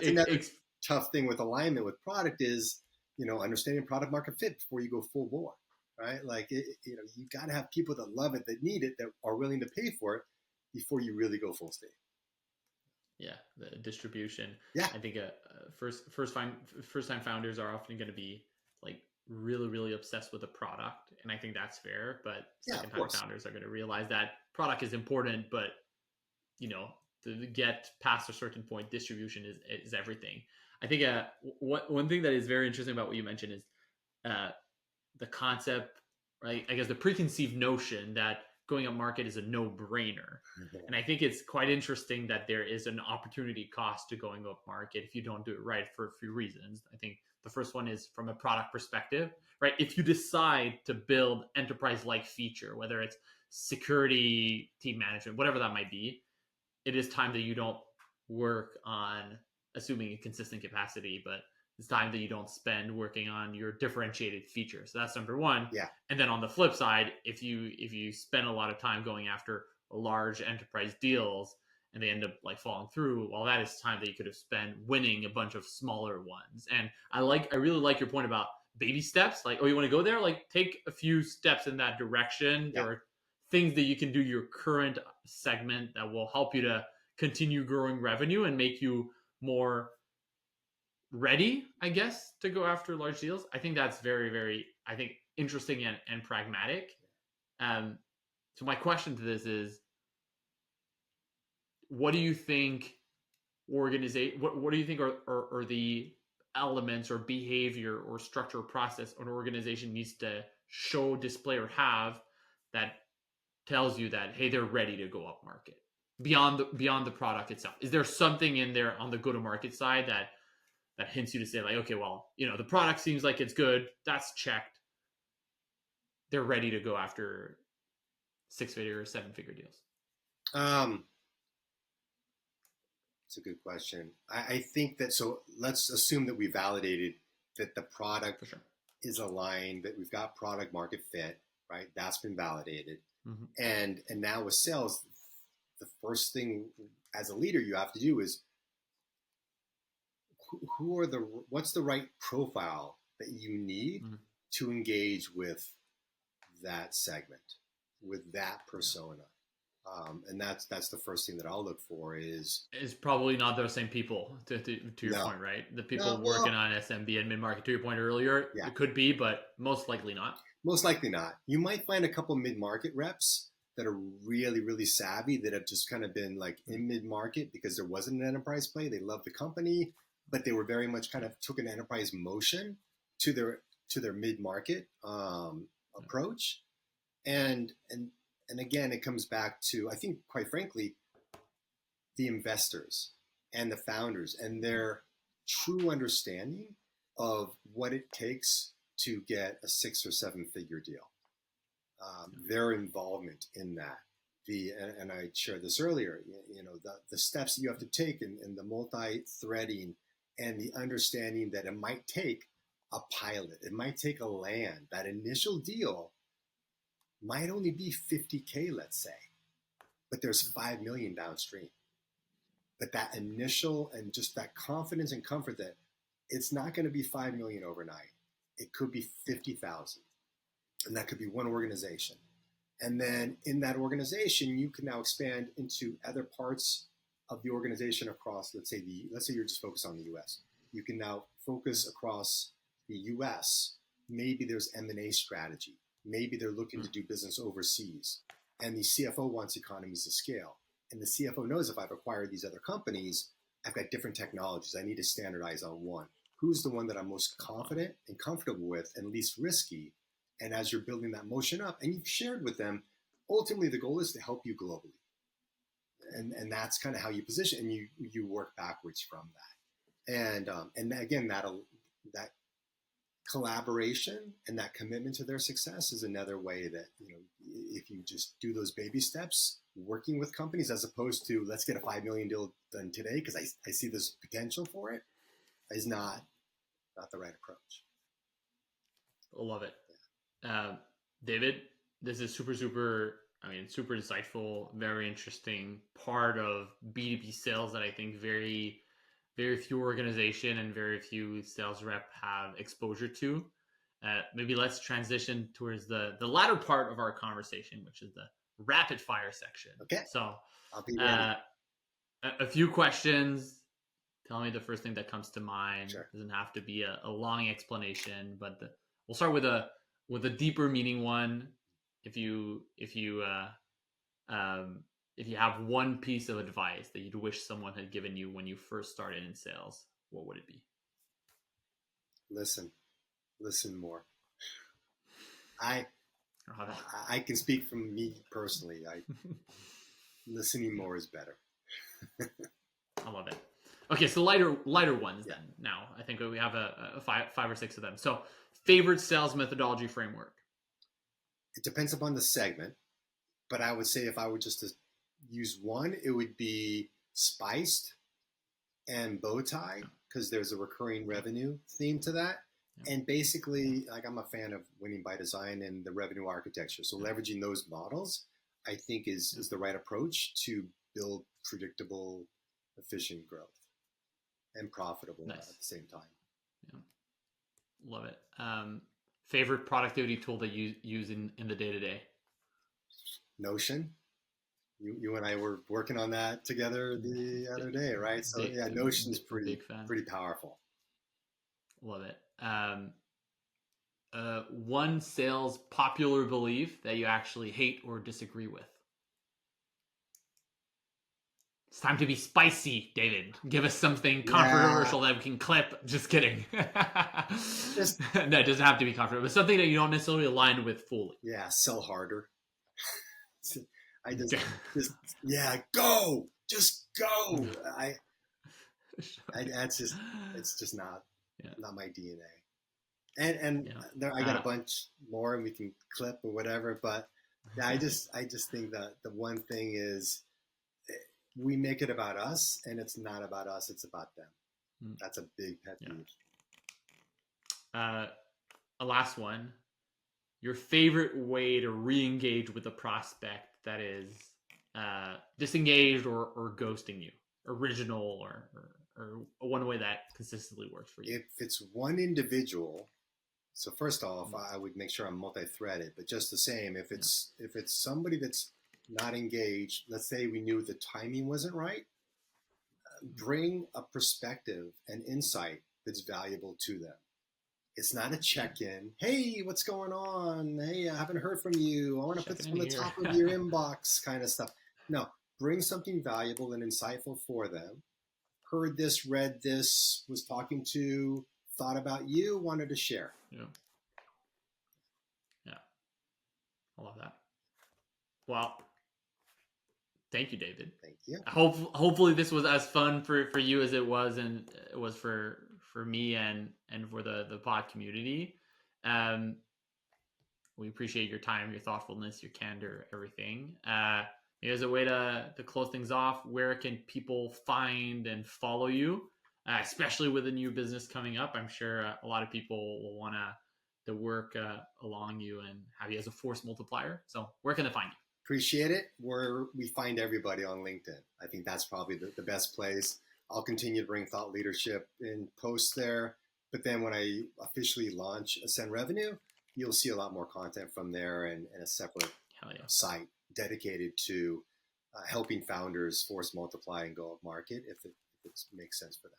another tough thing with alignment with product is, understanding product market fit before you go full bore, right? Like, you got to have people that love it, that need it, that are willing to pay for it before you really go full steam. Yeah, the distribution. Yeah, I think first time founders are often going to be like really, really obsessed with the product, and I think that's fair. But second time founders are going to realize that product is important, but to get past a certain point, distribution is everything. I think one thing that is very interesting about what you mentioned is the concept, right? I guess the preconceived notion that going up market is a no-brainer. And I think it's quite interesting that there is an opportunity cost to going up market if you don't do it right for a few reasons. I think the first one is from a product perspective, right? If you decide to build enterprise-like feature, whether it's security, team management, whatever that might be, it is time that you don't work on assuming a consistent capacity, but it's time that you don't spend working on your differentiated features. So that's number one. Yeah. And then on the flip side, if you spend a lot of time going after large enterprise deals and they end up like falling through, well, that is time that you could have spent winning a bunch of smaller ones. And I really like your point about baby steps. Like, oh, you want to go there? Like, take a few steps in that direction. Yeah. There are things that you can do your current segment that will help you to continue growing revenue and make you more ready, I guess, to go after large deals. I think that's very, very, I think, interesting and pragmatic. So my question to this is, what do you think what do you think are the elements or behavior or structure or process an organization needs to show, display, or have that tells you that, hey, they're ready to go up market beyond the product itself? Is there something in there on the go-to-market side that hints you to say like, okay, well, the product seems like it's good. That's checked. They're ready to go after 6-figure or 7-figure deals. It's a good question. I think that, so let's assume that we validated that the product For sure is aligned, that we've got product market fit, right? That's been validated. Mm-hmm. And now with sales, the first thing as a leader you have to do is what's the right profile that you need mm-hmm. to engage with that segment, with that persona. Yeah. And that's the first thing that I'll look for is probably not those same people to your point, right? The people working on SMB and mid-market, to your point earlier, yeah. It could be, but most likely not. Most likely not. You might find a couple mid-market reps that are really, really savvy, that have just kind of been like in mid-market because there wasn't an enterprise play. They love the company, but they were very much kind of took an enterprise motion to their mid-market approach. And again, it comes back to, I think, quite frankly, the investors and the founders and their true understanding of what it takes to get a 6 or 7-figure deal. Their involvement in that. And I shared this earlier, the steps that you have to take in the multi-threading and the understanding that it might take a pilot, it might take a land. That initial deal might only be $50K, let's say, but there's $5 million downstream. But that initial and just that confidence and comfort that it's not going to be $5 million overnight. It could be 50,000, and that could be one organization. And then in that organization, you can now expand into other parts of the organization across, let's say you're just focused on the US. You can now focus across the US. Maybe there's M&A strategy. Maybe they're looking to do business overseas, and the CFO wants economies of scale. And the CFO knows, if I've acquired these other companies, I've got different technologies. I need to standardize on one. Who's the one that I'm most confident and comfortable with and least risky? And as you're building that motion up, and you've shared with them, ultimately the goal is to help you globally. And that's kind of how you position, and you work backwards from that. And again, that collaboration and that commitment to their success is another way that, if you you just do those baby steps, working with companies, as opposed to let's get a $5 million deal done today because I see this potential for it, is not the right approach. I love it. David, this is super insightful, very interesting part of B2B sales that I think very few organization and very few sales rep have exposure to. Maybe let's transition towards the latter part of our conversation, which is the rapid fire section. Okay. So I'll be ready. A few questions. Tell me the first thing that comes to mind. Sure. Doesn't have to be a long explanation, but we'll start with a deeper meaning one. If you have one piece of advice that you'd wish someone had given you when you first started in sales, what would it be? Listen more. I can speak from me personally. Listening more is better. I love it. Okay, so lighter ones then. Now I think we have a five or six of them. So, favorite sales methodology framework. It depends upon the segment, but I would say if I were just to use one, it would be spiced and bow tie, because there's a recurring revenue theme to that. Yeah. And basically, like, I'm a fan of winning by design and the revenue architecture. So leveraging those models, I think is the right approach to build predictable, efficient growth and profitable at the same time. Yeah. Love it. Favorite productivity tool that you use in the day-to-day? Notion. You and I were working on that together the other day, right? So Notion's pretty powerful. Love it. One sales popular belief that you actually hate or disagree with. It's time to be spicy, David. Give us something controversial that we can clip. Just kidding. No, it doesn't have to be controversial, but something that you don't necessarily align with fully. Yeah, sell harder. Go. Just go. It's just not my DNA. And there, I got a bunch more, and we can clip or whatever. But I just think that the one thing is, we make it about us, and it's not about us. It's about them. That's a big pet peeve. A last one. Your favorite way to re-engage with a prospect that is disengaged or ghosting you, original or one way that consistently works for you. If it's one individual, so first off, I would make sure I'm multi-threaded. But just the same, if it's somebody that's not engaged, let's say we knew the timing wasn't right, bring a perspective and insight that's valuable to them. It's not a check-in. Hey, what's going on? Hey, I haven't heard from you. I want to put this on the top of your inbox kind of stuff. No, bring something valuable and insightful for them. Heard this, read this, was talking to, thought about you, wanted to share. Yeah. I love that. Well, thank you, David. Thank you. Hopefully this was as fun for you as it was, and it was for me and for the pod community. We appreciate your time, your thoughtfulness, your candor, everything. As a way to close things off, where can people find and follow you, especially with a new business coming up? I'm sure a lot of people will want to work along you and have you as a force multiplier. So where can they find you? Appreciate it. We find everybody on LinkedIn. I think that's probably the best place. I'll continue to bring thought leadership in posts there. But then when I officially launch Ascend Revenue, you'll see a lot more content from there, and a separate site dedicated to helping founders force multiply and go up market if it makes sense for them.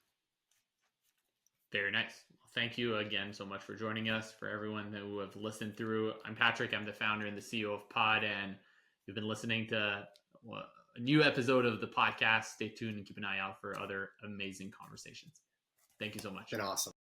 Very nice. Well, thank you again so much for joining us. For everyone who have listened through, I'm Patrick. I'm the founder and the CEO of Pod, and you've been listening to a new episode of the podcast. Stay tuned and keep an eye out for other amazing conversations. Thank you so much. Been awesome.